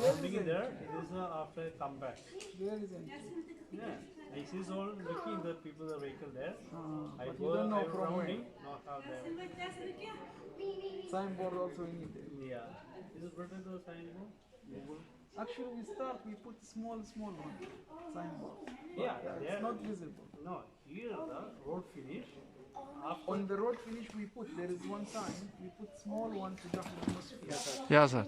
Beginning there, it is after comeback. There is empty. Yeah, I see all looking the people, the vehicle there. I But go, you don't know I from round where. it, not out there. Signboard also we need it. Yeah. Is it better to sign Google? Actually, we put small one signboard. Yeah, It's there. not visible. No, here the road finish. After On the road finish, there is one sign. We put small one to the atmosphere. Yeah, sir.